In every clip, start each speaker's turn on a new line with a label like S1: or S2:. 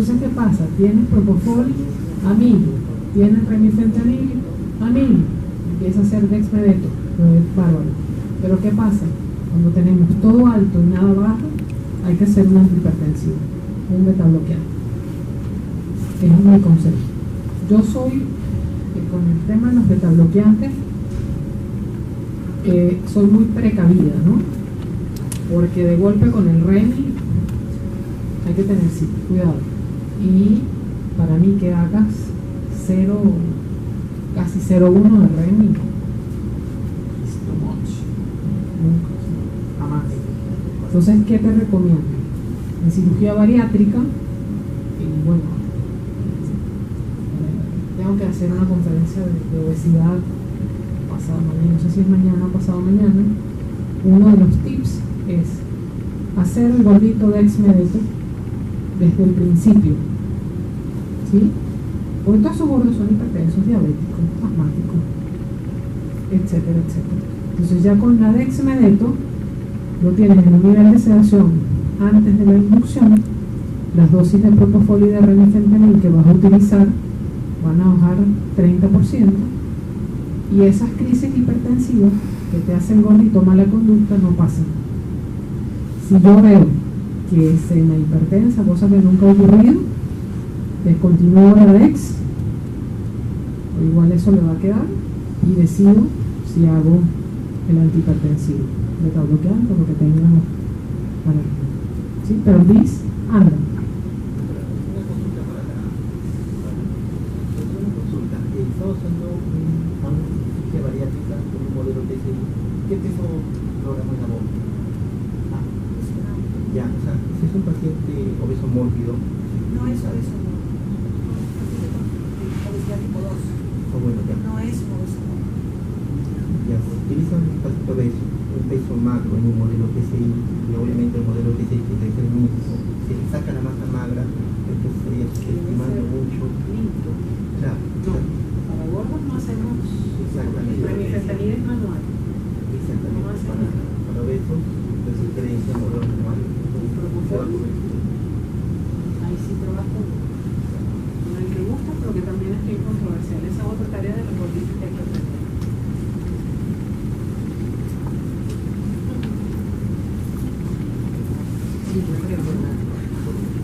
S1: Entonces, ¿qué pasa? Tienes propofol a 1000, tienes remifentanil a 1000, empieza a ser dexmedeto, es bárbaro. Pero ¿qué pasa? Cuando tenemos todo alto y nada bajo, hay que hacer un antihipertensivo, un betabloqueante. Es mi consejo. Yo soy, con el tema de los betabloqueantes, soy muy precavida, ¿no? Porque de golpe con el Remi hay que tener cuidado. Y para mí que hagas casi 0,1 de Remi, it's too much. Nunca, jamás. Entonces, ¿qué te recomiendo? En cirugía bariátrica, y bueno, tengo que hacer una conferencia de obesidad pasado mañana, no sé si es mañana o pasado mañana. Uno de los tips es hacer el gordito dexmedeto desde el principio, ¿sí? Porque todos esos gordos son hipertensos, diabéticos, asmáticos, etcétera, etcétera. Entonces ya con la dexmedeto lo tienes en un nivel de sedación antes de la inducción. Las dosis de propofol y de remifentanil que vas a utilizar van a bajar 30%, y esas crisis hipertensivas que te hacen gordito mala conducta no pasan. Si yo veo que se me hipertensa, cosa que nunca ha ocurrido, descontinúo la dex, o igual eso le va a quedar, y decido si hago el antihipertensivo, betabloqueante o lo que tenga para mí. ¿Sí? Pero bis, anda.
S2: Estamos haciendo una cirugía bariátrica con un modelo TCI. ¿Qué peso logramos en la boca? Ya, o sea, si es un paciente obeso mórbido.
S3: No es obeso mórbido. Obesidad tipo 2.
S2: Oh, bueno, ya.
S3: No es obeso mórbido.
S2: Ya, se utiliza un paciente obeso, un peso macro en un modelo TCI, y obviamente el modelo TCI que es el mismo. Se le saca la masa magra, entonces estaría subestimando mucho.
S3: Limpio.
S2: Claro.
S3: No, para gordos no hacemos.
S2: Exactamente.
S3: Remifentanil es manual.
S2: Exactamente.
S3: No hacemos nada.
S2: Para obesos, de sugerencia modelo manual.
S3: Ahí sí trabajo con el que gusta, pero que también es bien controversial. Esa otra tarea de los gorditos que hay que aprender.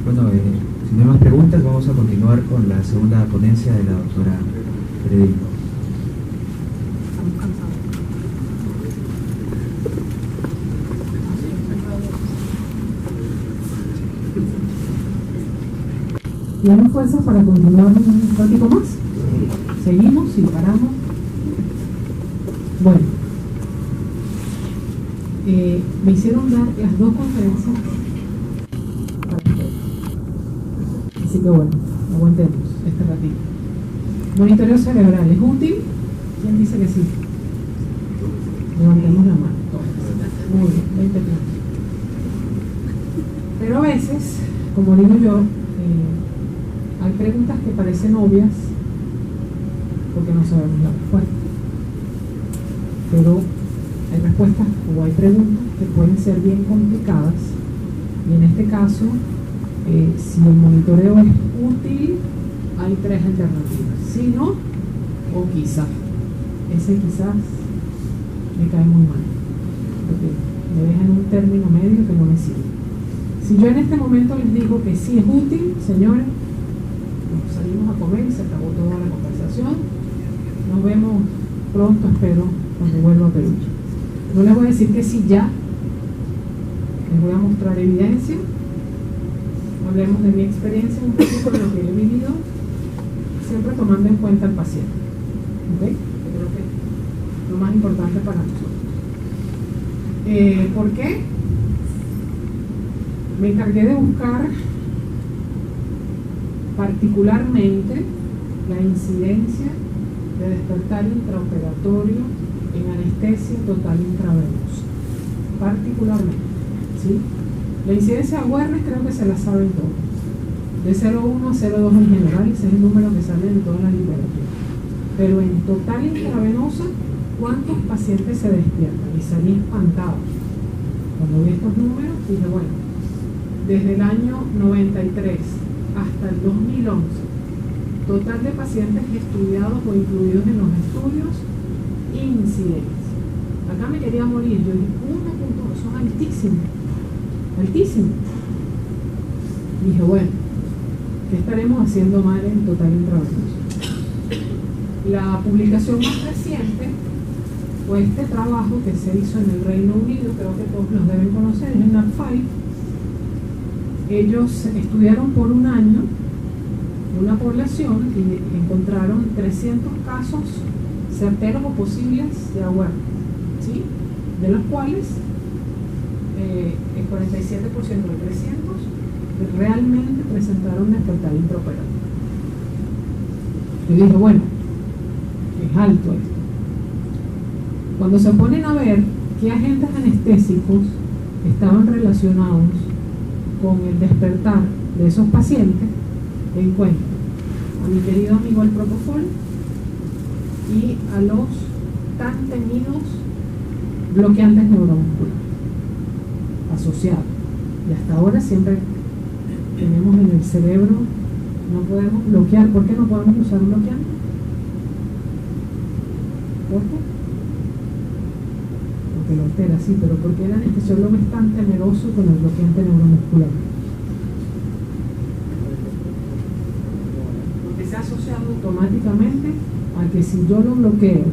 S4: Bueno, si no hay más preguntas, vamos a continuar con la segunda ponencia de la doctora Peregrino.
S1: ¿Tienes fuerzas para continuar un ratito más? ¿Seguimos y paramos? Bueno, me hicieron dar las dos conferencias para ustedes. Así que bueno, aguantemos este ratito. Monitoreo cerebral, ¿es útil? ¿Quién dice que sí? Levantemos la mano. Muy bien, 20 puntos. Pero a veces, como digo yo, hay preguntas que parecen obvias porque no sabemos la respuesta. Pero hay respuestas o hay preguntas que pueden ser bien complicadas, y en este caso, si el monitoreo es útil, hay tres alternativas: sí, no o quizás. Ese quizás me cae muy mal, porque me deja en un término medio que no me sirve. Si yo en este momento les digo que sí es útil, señores, nos salimos a comer y se acabó toda la conversación. Nos vemos pronto, espero, cuando vuelva a Perú. No les voy a decir que sí ya, les voy a mostrar evidencia. Hablemos de mi experiencia, un poco de lo que he vivido, siempre tomando en cuenta al paciente. ¿Ok? Yo creo que es lo más importante para nosotros. ¿Por qué? Me encargué de buscar particularmente la incidencia de despertar intraoperatorio en anestesia total intravenosa. Particularmente, ¿sí? La incidencia de awareness creo que se la saben todos. De 0,1 a 0,2 en general, ese es el número que sale en toda la literatura. Pero en total intravenosa, ¿cuántos pacientes se despiertan? Y salí espantado. Cuando vi estos números, dije, bueno, desde el año 93 hasta el 2011. Total de pacientes estudiados o incluidos en los estudios, incidencia. Acá me quería morir, yo dije 1.2, son altísimos, altísimos. Dije, bueno, ¿qué estaremos haciendo mal en total intravenoso? La publicación más reciente fue este trabajo que se hizo en el Reino Unido, creo que todos los deben conocer, es el NAP5. Ellos estudiaron por un año una población y encontraron 300 casos certeros o posibles de awareness, ¿sí? De los cuales el 47% de 300 realmente presentaron despertar intraoperatorio. Yo dije, bueno, es alto esto. Cuando se ponen a ver qué agentes anestésicos estaban relacionados con el despertar de esos pacientes, encuentran a mi querido amigo el propofol y a los tan temidos bloqueantes neuromusculares asociados. Y hasta ahora siempre tenemos en el cerebro, no podemos bloquear. ¿Por qué no podemos usar un bloqueante? ¿Por qué? Porque lo altera, sí, pero ¿por qué el anestesiólogo es tan temeroso con el bloqueante neuromuscular? Porque se ha asociado automáticamente a que si yo lo bloqueo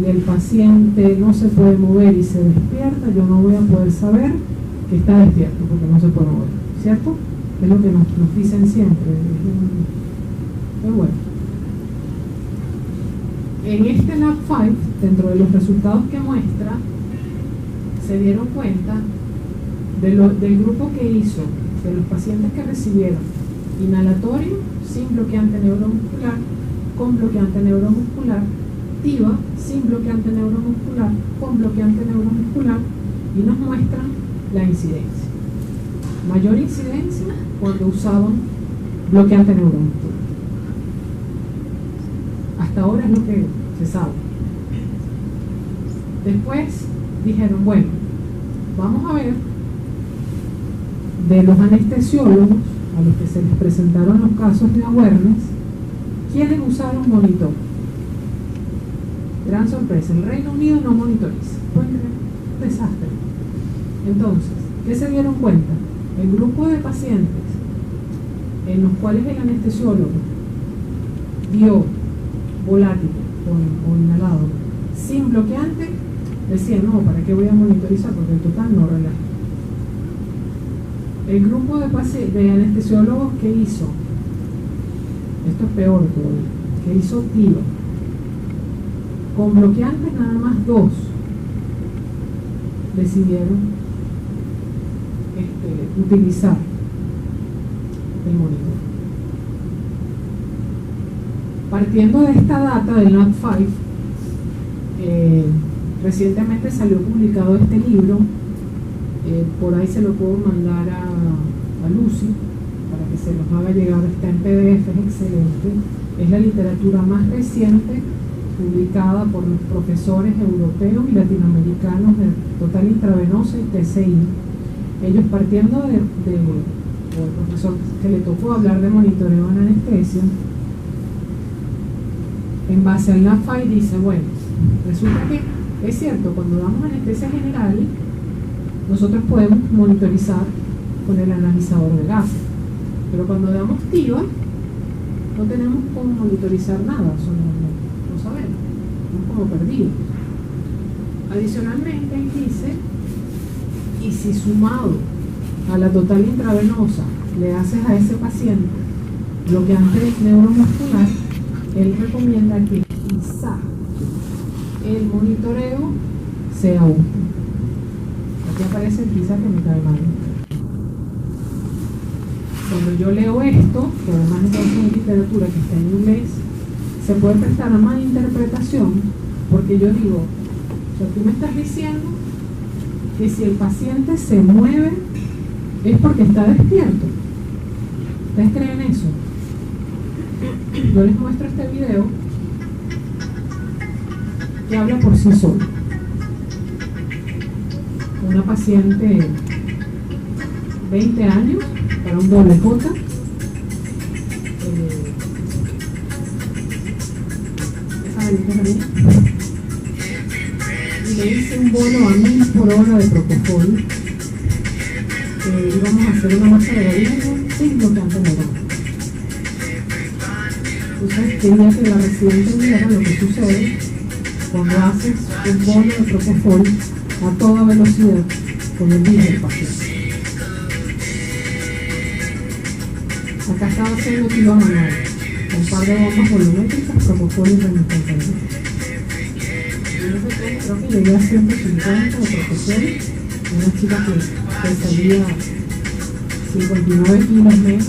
S1: y el paciente no se puede mover y se despierta, yo no voy a poder saber que está despierto porque no se puede mover, ¿cierto? Es lo que nos dicen siempre. Pero bueno, en este NAP5, dentro de los resultados que muestra, se dieron cuenta del grupo que hizo, de los pacientes que recibieron inhalatorio sin bloqueante neuromuscular, con bloqueante neuromuscular, TIVA sin bloqueante neuromuscular, con bloqueante neuromuscular, y nos muestran la incidencia. Mayor incidencia cuando usaban bloqueante neuromuscular. Hasta ahora es lo que se sabe. Después dijeron, bueno, vamos a ver de los anestesiólogos a los que se les presentaron los casos de awareness, ¿quiénes usaron monitor? Gran sorpresa, el Reino Unido no monitoriza. ¿Pueden creer? Un desastre. Entonces, ¿qué se dieron cuenta? El grupo de pacientes en los cuales el anestesiólogo dio volátil o inhalado sin bloqueante, decían, no, ¿para qué voy a monitorizar? Porque el total no relaja. El grupo de anestesiólogos que hizo, esto es peor todavía, que hizo TIVA, con bloqueantes nada más 2 decidieron utilizar el monitor. Partiendo de esta data del NAP5, recientemente salió publicado este libro, por ahí se lo puedo mandar a Lucy para que se los haga llegar, está en PDF, es excelente, es la literatura más reciente publicada por los profesores europeos y latinoamericanos de total intravenosa y TCI. Ellos partiendo del profesor que le tocó hablar de monitoreo en anestesia, en base al NAP5 dice, bueno, resulta que es cierto, cuando damos anestesia general, nosotros podemos monitorizar con el analizador de gases, pero cuando damos TIVA, no tenemos cómo monitorizar nada, eso no sabemos, estamos como perdidos. Adicionalmente, él dice, y si sumado a la total intravenosa le haces a ese paciente bloqueante neuromuscular, él recomienda que quizá el monitoreo sea útil. Aquí aparece el quizá que me cae mal. Cuando yo leo esto, que además es una literatura que está en inglés, se puede prestar a mala interpretación, porque yo digo, o sea, tú me estás diciendo que si el paciente se mueve es porque está despierto. ¿Ustedes creen eso? Yo les muestro este video que habla por sí solo. Una paciente 20 años para un doble J, añitos a mí, y le hice un bono a 1000 por hora de propofol. Íbamos a hacer una masa de gallina sin bloqueante neuronal. Entonces quería que la residente viera lo que sucede cuando haces un bono de propofol a toda velocidad con el virus del paciente. Acá estaba haciendo kilo manual, con un par de bombas volumétricas, propofol y remistente. En ese tren creo que llegué a 150 de propofol, una chica que salía 59 kilos menos,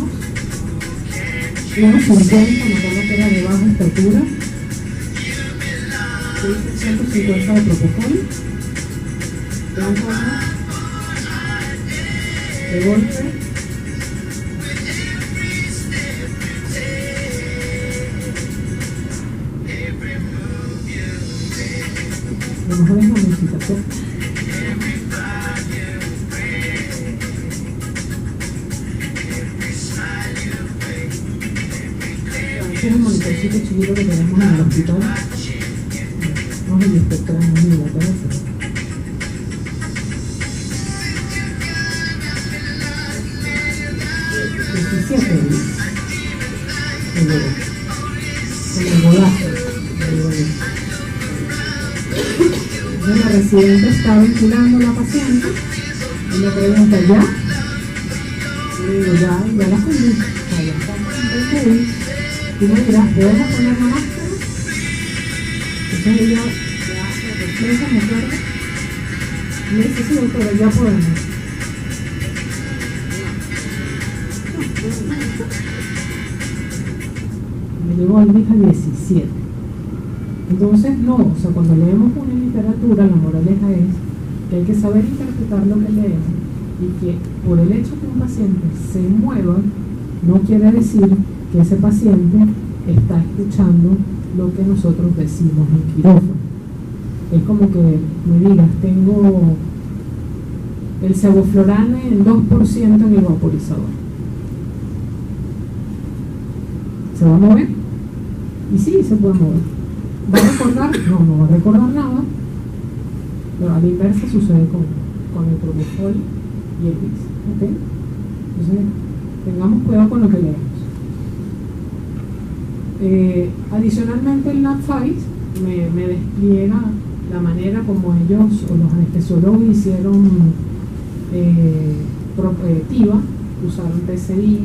S1: unos 50, me acuerdo que era de baja estatura, 150 de propofol, de golpe, lo mejor es la música, ¿cierto? Este es el monitorcito chiquito que tenemos en el hospital. No es el espectro de mi vida, ¿verdad? 17 días. Con el golazo. Entonces la residente está ventilando a la paciente y le pregunta, ¿ya? Y le digo, ya la comí. Ya está bien. Y me dirá, ¿puedes poner la máscara? Entonces ella se refleja, me acuerdo. Y me dice, sí, doctora, ya podemos. Me llegó al día 17. Entonces, no, o sea, cuando leemos una literatura, la moraleja es que hay que saber interpretar lo que leemos y que por el hecho que un paciente se mueva, no quiere decir que ese paciente está escuchando lo que nosotros decimos en quirófano. Es como que me digas, tengo el sevoflurane en 2% en el vaporizador. ¿Se va a mover? Y sí, se puede mover. ¿Va a recordar? No va a recordar nada. Pero a la inversa sucede con el propofol y el VIX. ¿Ok? Entonces, tengamos cuidado con lo que leemos. Adicionalmente, el NAP5 me despliega la manera como ellos o los anestesiólogos hicieron TIVA, usaron TCI,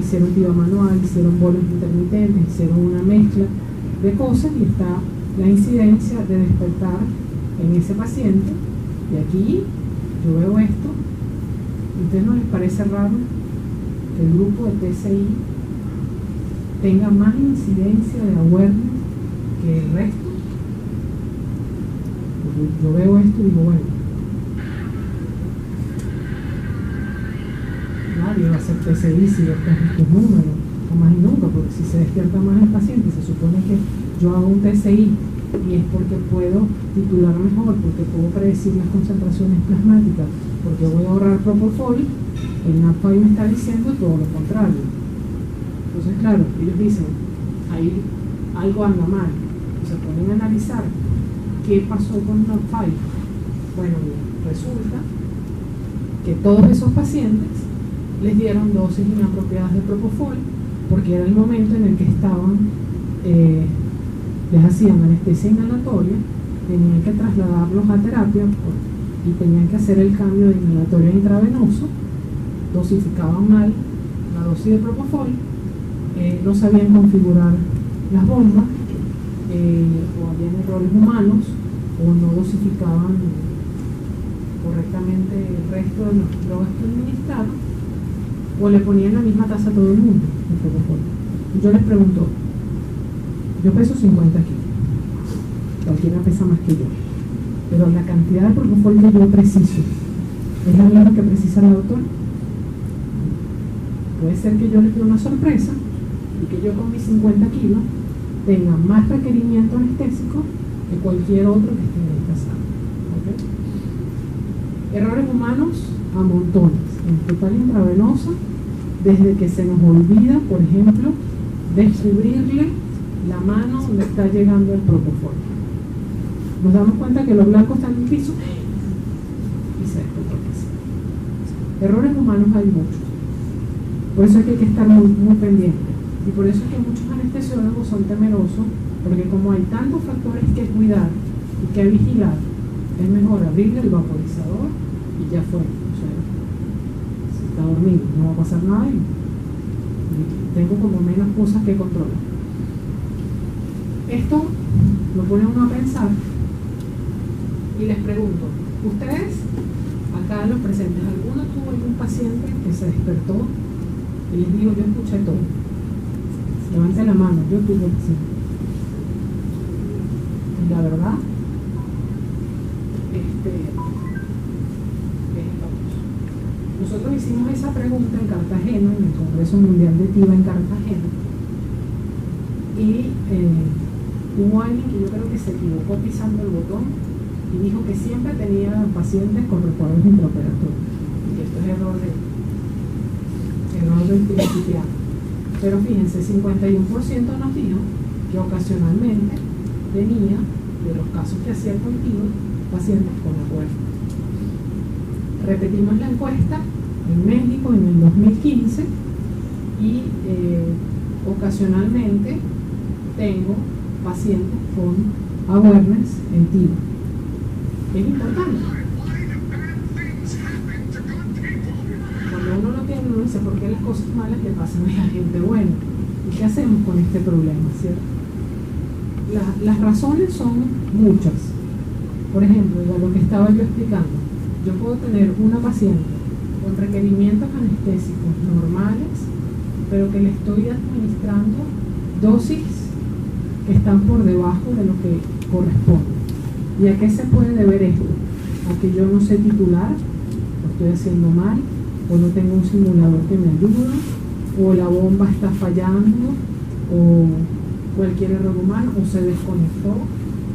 S1: hicieron TIVA manual, hicieron bolos intermitentes, hicieron una mezcla de cosas y está la incidencia de despertar en ese paciente. Y aquí yo veo esto. ¿A ustedes no les parece raro que el grupo de TCI tenga más incidencia de awareness que el resto? Porque yo veo esto y digo, bueno, nadie va a hacer TCI si estos números, jamás y nunca, porque si se despierta más el paciente, se supone que yo hago un TCI y es porque puedo titular mejor, porque puedo predecir las concentraciones plasmáticas, porque voy a ahorrar propofol. El NAP5 me está diciendo todo lo contrario. Entonces, claro, ellos dicen, ahí algo anda mal, y se ponen a analizar qué pasó con NAP5. Bueno, resulta que todos esos pacientes les dieron dosis inapropiadas de propofol, porque era el momento en el que estaban, les hacían anestesia inhalatoria, tenían que trasladarlos a terapia y tenían que hacer el cambio de inhalatorio a intravenoso, dosificaban mal la dosis de propofol, no sabían configurar las bombas, o habían errores humanos, o no dosificaban correctamente el resto de las drogas que administraron, o le ponían la misma tasa a todo el mundo de propofol. Y yo les pregunto, yo peso 50 kilos, cualquiera pesa más que yo, pero la cantidad de propofol que yo preciso es la misma que precisa la doctora. Puede ser que yo les dé una sorpresa y que yo con mis 50 kilos tenga más requerimiento anestésico que cualquier otro que esté en esta sala. ¿Okay? Errores humanos a montones, en total intravenosa, desde que se nos olvida, por ejemplo, descubrirle la mano donde está llegando el propofol. Nos damos cuenta que lo blanco está en el piso y se descontrola. Errores humanos hay muchos. Por eso es que hay que estar muy pendiente. Y por eso es que muchos anestesiólogos son temerosos, porque como hay tantos factores que cuidar y que vigilar, es mejor abrirle el vaporizador y ya fue. O sea, si está dormido no va a pasar nada y tengo como menos cosas que controlar. Esto lo pone uno a pensar y les pregunto, ¿ustedes, acá los presentes, alguno tuvo algún paciente que se despertó y les digo, yo escuché todo? Levante la mano, yo tuve paciente. Y la verdad, nosotros hicimos esa pregunta en Cartagena, en el Congreso Mundial de TIVA en Cartagena, y hubo alguien que yo creo que se equivocó pisando el botón y dijo que siempre tenía pacientes con recuadros intraoperatorios y que esto es error del principiante. Pero fíjense, 51% nos dijo que ocasionalmente tenía, de los casos que hacía contigo, pacientes con acuerdo. Repetimos la encuesta en México en el 2015 y ocasionalmente tengo pacientes con awareness en TIVA. Es importante. Cuando uno lo tiene, uno dice, ¿por qué las cosas malas le pasan a la gente buena? ¿Y qué hacemos con este problema, cierto? Las razones son muchas. Por ejemplo, ya lo que estaba yo explicando, yo puedo tener una paciente con requerimientos anestésicos normales, pero que le estoy administrando dosis que están por debajo de lo que corresponde. ¿Y a qué se puede deber esto? A que yo no sé titular, lo estoy haciendo mal, o no tengo un simulador que me ayude, o la bomba está fallando, o cualquier error humano, o se desconectó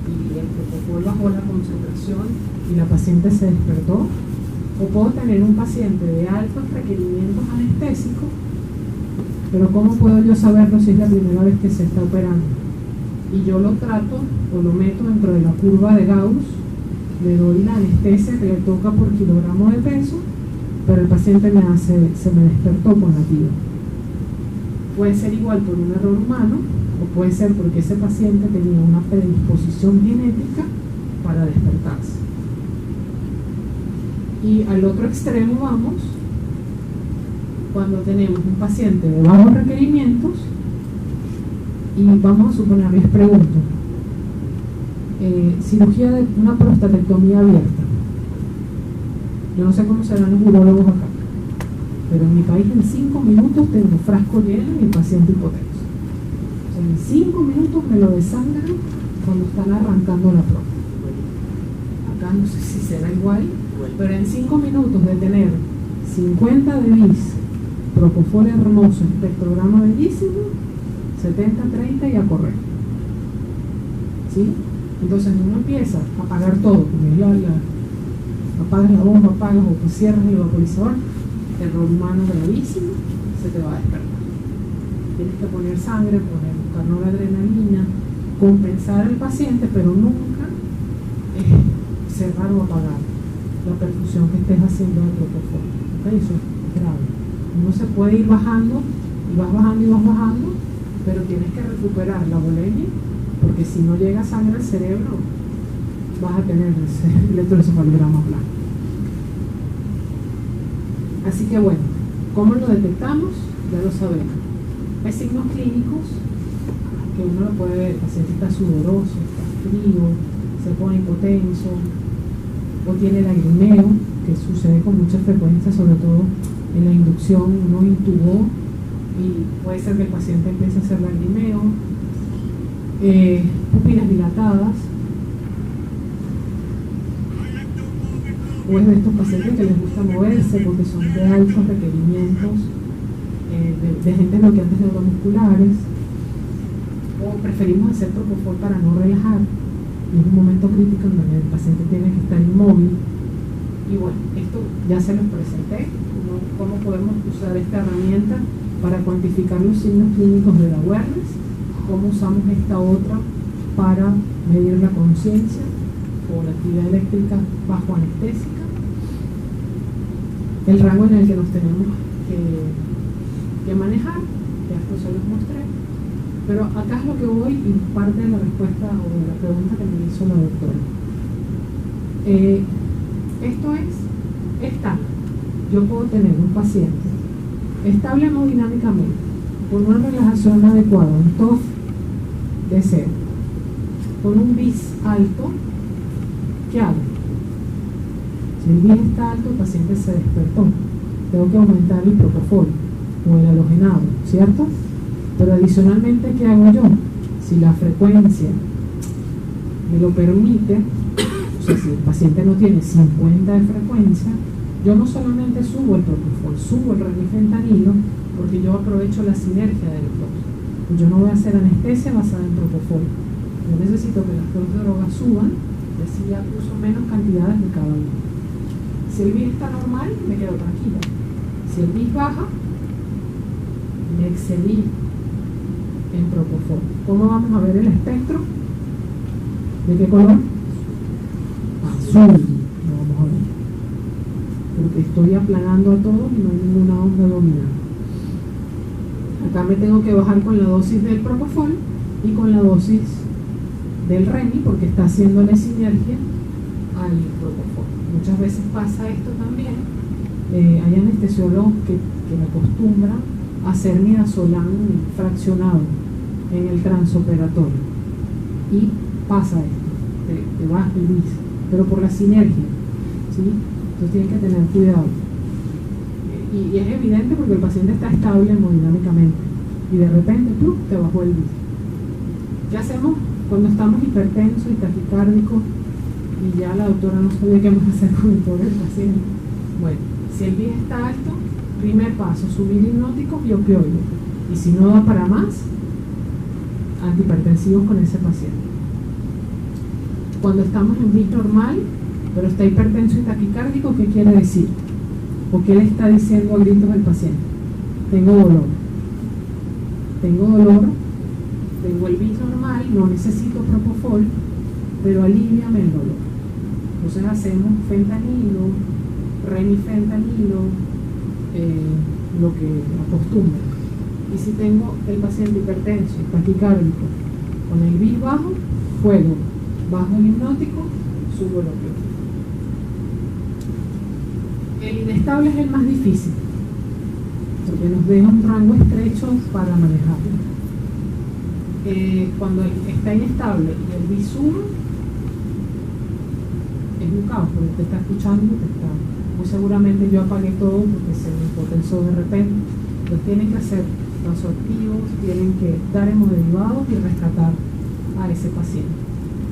S1: y el protocolo bajó la concentración y la paciente se despertó. O puedo tener un paciente de altos requerimientos anestésicos, pero ¿cómo puedo yo saberlo si es la primera vez que se está operando? Y yo lo trato o lo meto dentro de la curva de Gauss, le doy la anestesia que le toca por kilogramo de peso, pero el paciente se me despertó con la TIVA. Puede ser igual por un error humano, o puede ser porque ese paciente tenía una predisposición genética para despertarse. Y al otro extremo vamos cuando tenemos un paciente de bajos requerimientos y vamos a suponer, les pregunto, cirugía de una prostatectomía abierta. Yo no sé cómo serán los urólogos acá, pero en mi país en 5 minutos tengo frasco lleno y el paciente hipotenso. O sea, en 5 minutos me lo desangran cuando están arrancando la próstata. Acá no sé si será igual, pero en 5 minutos de tener 50 de bis, propofol hermoso, espectrograma bellísimo, 70-30 y a correr. ¿Sí? Entonces uno empieza a apagar todo, porque apagas la bomba, apagas o pues cierras el vaporizador, error humano gravísimo, se te va a despertar. Tienes que poner sangre, buscar noradrenalina, compensar al paciente, pero nunca cerrar o apagar la perfusión que estés haciendo del propofol. ¿Okay? Eso es grave. Uno se puede ir bajando y vas bajando y vas bajando, pero tienes que recuperar la volemia, porque si no llega sangre al cerebro vas a tener el electroencefalograma plano. Así que bueno, ¿cómo lo detectamos? Ya lo sabemos. Hay signos clínicos que uno lo puede ver: el paciente está sudoroso, está frío, se pone hipotenso, o tiene lagrimeo, que sucede con mucha frecuencia, sobre todo en la inducción. Uno intubó y puede ser que el paciente empiece a hacer lagrimeo, pupilas dilatadas, o es de estos pacientes que les gusta moverse porque son de altos requerimientos, de gente bloqueantes neuromusculares, o preferimos hacer propofol para no relajar, y es un momento crítico en donde el paciente tiene que estar inmóvil. Y bueno, esto ya se los presenté, cómo podemos usar esta herramienta para cuantificar los signos clínicos de la awareness cómo usamos esta otra para medir la conciencia o la actividad eléctrica bajo anestesia, el rango en el que nos tenemos que manejar, ya esto se los mostré, pero acá es lo que voy y parte de la respuesta o de la pregunta que me hizo la doctora. Esto es estable. Yo puedo tener un paciente estable hemodinámicamente con una relajación adecuada, un TOF de 0, con un BIS alto. ¿Qué hago? Si el BIS está alto, el paciente se despertó. Tengo que aumentar el propofol o el halogenado, ¿cierto? Pero adicionalmente, ¿qué hago yo? Si la frecuencia me lo permite, o sea, si el paciente no tiene 50 de frecuencia, yo no solamente subo el propofol, subo el remifentanilo, porque yo aprovecho la sinergia de los dos. Yo no voy a hacer anestesia basada en propofol. Yo necesito que las dos drogas suban, y así ya uso menos cantidades de cada uno. Si el BIS está normal, me quedo tranquila. Si el BIS baja, me excedí en propofol. ¿Cómo vamos a ver el espectro? ¿De qué color? Azul. Lo vamos a ver. Porque estoy aplanando a todos y no hay ninguna onda dominante. Acá me tengo que bajar con la dosis del propofol y con la dosis del remi, porque está haciéndole sinergia al propofol. Muchas veces pasa esto también. Hay anestesiólogos que me acostumbran a hacer midazolam fraccionado en el transoperatorio y pasa esto, te baja el BIS, pero por la sinergia, ¿sí? Entonces tienes que tener cuidado. Y es evidente porque el paciente está estable hemodinámicamente y de repente te bajó el BIS. ¿Qué hacemos cuando estamos hipertensos y taquicárdicos y ya la doctora no sabía qué más hacer con el pobre paciente? Bueno, si el BIS está alto, primer paso, subir hipnóticos y opioides. Y si no da para más, antihipertensivos con ese paciente. Cuando estamos en BIS normal, pero está hipertenso y taquicárdico, ¿qué quiere decir? ¿O qué le está diciendo a gritos el paciente? Tengo dolor. Tengo el BIS normal, no necesito propofol, pero alíviame el dolor. Entonces hacemos fentanilo, remifentanilo, lo que acostumbra. Y si tengo el paciente hipertenso, taquicárdico, con el BIS bajo, juego, bajo el hipnótico, subo el opioide. El inestable es el más difícil, porque nos deja un rango estrecho para manejarlo. Cuando está inestable y el BIS sube, es un caos, porque te está escuchando y te está. Muy seguramente yo apagué todo porque se me hipotensó de repente. Entonces tienen que hacer vasoactivos, tienen que dar hemoderivados y rescatar a ese paciente.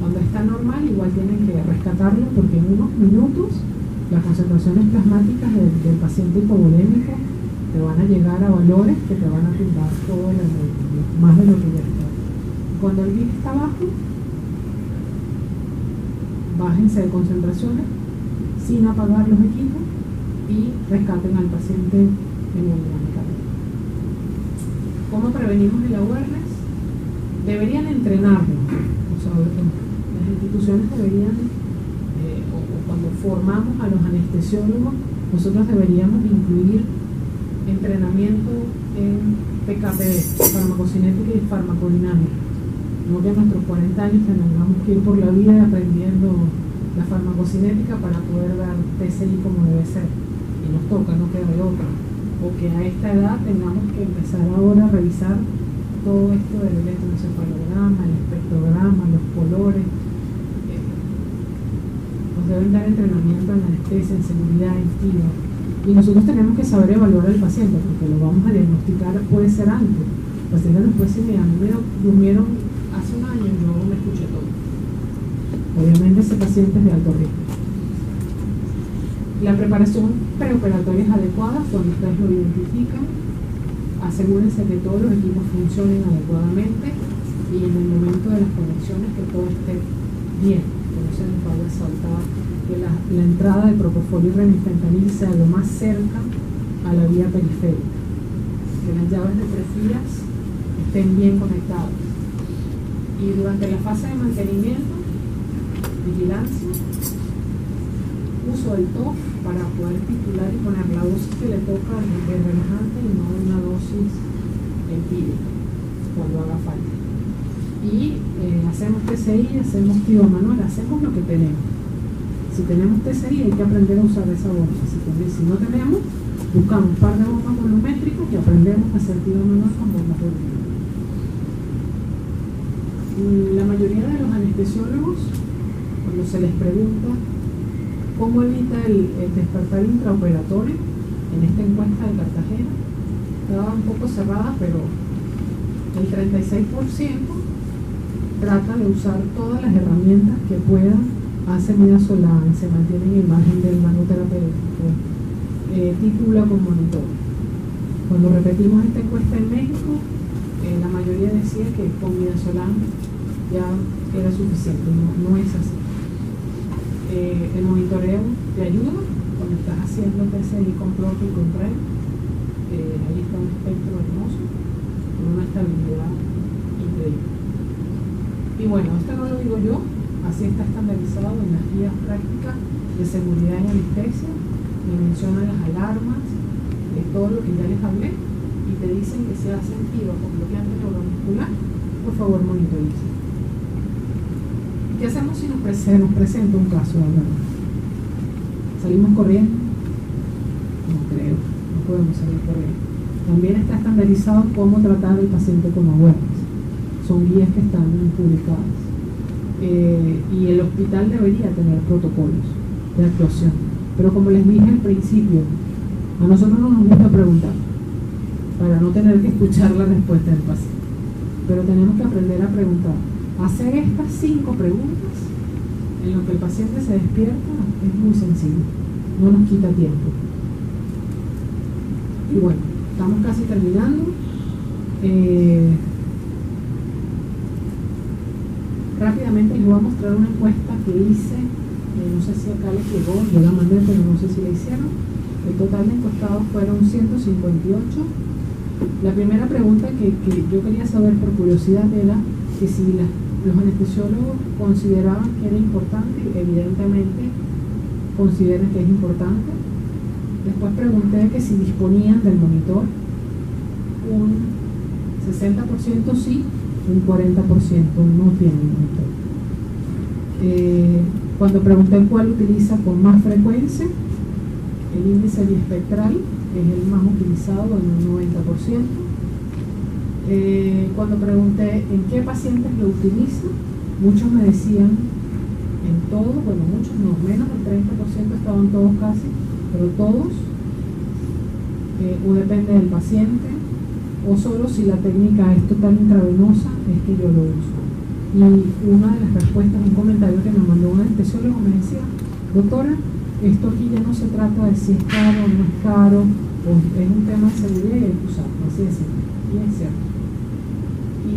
S1: Cuando está normal, igual tienen que rescatarlo porque en unos minutos las concentraciones plasmáticas del paciente hipovolémico te van a llegar a valores que te van a tumbar todo el hemoderivo, más de lo que ya está. Cuando el BIS está bajo, bájense de concentraciones sin apagar los equipos y rescaten al paciente hemodinámicamente. ¿Cómo prevenimos el awareness? Deberían entrenarlo. O sea, las instituciones deberían, o cuando formamos a los anestesiólogos, nosotros deberíamos incluir entrenamiento en PKPD, farmacocinética y farmacodinámica. No que a nuestros 40 años tengamos que ir por la vida aprendiendo la farmacocinética para poder dar TCI como debe ser. Y nos toca, no queda de otra. O que a esta edad tengamos que empezar ahora a revisar todo esto del electroencefalograma, el espectrograma, los colores. Nos deben dar entrenamiento en anestesia, en seguridad, en FIBA. Y nosotros tenemos que saber evaluar al paciente, porque lo vamos a diagnosticar, puede ser antes. El paciente nos puede decir, mira, a mí me durmieron hace un año y yo me escuché todo. Obviamente ese paciente es de alto riesgo. La preparación preoperatoria es adecuada cuando ustedes lo identifican. Asegúrense que todos los equipos funcionen adecuadamente y en el momento de las conexiones que todo esté bien, que no se nos vaya a saltar, que la entrada de propofol y remifentanil sea lo más cerca a la vía periférica, que las llaves de 3 vías estén bien conectadas, Y durante la fase de mantenimiento, vigilancia, uso del TOF para poder titular y poner la dosis que le toca de relajante y no una dosis empírica cuando haga falta. Y hacemos TCI, hacemos criba manual, hacemos lo que tenemos. Si tenemos TCI hay que aprender a usar esa bomba. Si no tenemos, buscamos un par de bombas volumétricas y aprendemos a hacer criba manual con bombas volumétricas. La mayoría de los anestesiólogos, cuando se les pregunta cómo evita el despertar intraoperatorio, en esta encuesta de Cartagena, estaba un poco cerrada, pero el 36% trata de usar todas las herramientas que pueda, hace midazolam, se mantiene en el margen del marco terapéutico, titula con monitor. Cuando repetimos esta encuesta en México, la mayoría decía que con midazolam ya era suficiente, no es así. El monitoreo te ayuda cuando estás haciendo PCI con PROC y con REM. Ahí está un espectro hermoso con una estabilidad increíble. Y bueno, esto no lo digo yo, así está estandarizado en las guías prácticas de seguridad en anestesia. Me mencionan las alarmas, todo lo que ya les hablé, y te dicen que si hacen PIVA con bloqueante neuromuscular, por favor monitoricen. ¿Qué hacemos si nos presenta un caso de verdad? ¿Salimos corriendo? No creo, no podemos salir corriendo. También está estandarizado cómo tratar al paciente con awareness. Son guías que están publicadas. Y el hospital debería tener protocolos de actuación. Pero como les dije al principio, a nosotros no nos gusta preguntar para no tener que escuchar la respuesta del paciente. Pero tenemos que aprender a preguntar. Hacer estas 5 preguntas en lo que el paciente se despierta es muy sencillo, no nos quita tiempo. Y bueno, estamos casi terminando. Rápidamente les voy a mostrar una encuesta que hice, no sé si acá les llegó, yo la mandé pero no sé si la hicieron. El total de encuestados fueron 158. La primera pregunta que yo quería saber por curiosidad era que si los anestesiólogos consideraban que era importante, y evidentemente consideran que es importante. Después pregunté que si disponían del monitor. Un 60% sí, un 40% no tienen monitor. Cuando pregunté cuál utiliza con más frecuencia, el índice biespectral es el más utilizado en un 90%. Cuando pregunté en qué pacientes lo utiliza, muchos me decían en todo, bueno, muchos no, menos del 30% estaban todos casi, pero todos, o depende del paciente, o solo si la técnica es total intravenosa, es que yo lo uso. Y una de las respuestas, un comentario que me mandó un anestesiólogo me decía, doctora, esto aquí ya no se trata de si es caro o no es caro, o es un tema de seguridad y hay que usarlo, así de simple, y es cierto. Y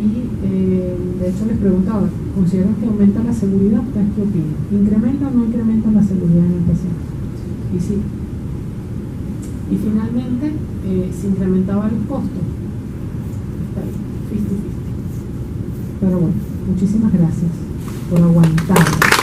S1: de hecho les preguntaba, ¿consideran que aumenta la seguridad? ¿Ustedes qué opinan? ¿Incrementa o no incrementa la seguridad en el paciente? Y sí. Y finalmente, ¿se incrementaban los costos? Está ahí, 50-50. Pero bueno, muchísimas gracias por aguantar.